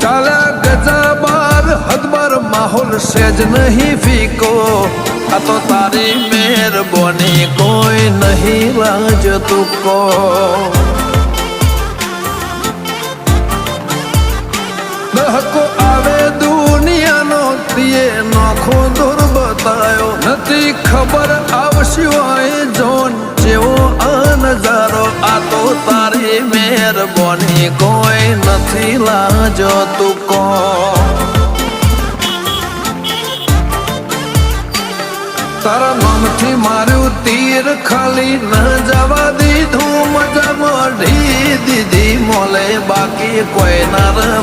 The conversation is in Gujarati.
ચાલ્યા ગજા બાર હદબાર માહોલ સેજ નહીં ફીકો આ તો તારી મહેરબાની કોઈ નહીં લાજ તુકો દહકો આવે દુનિયાનો તીએ નોખો દૂર બતાયો નથી ખબર આવશે હોય જોન જેવો આ નજારો આ તો તારી મહેરબાની કોઈ નથી લાજો તુકો તારા નામથી માર્યું તીર ખાલી ન જવા દીધું મજા મઢી દીધી મોલે બાકી કોઈ ના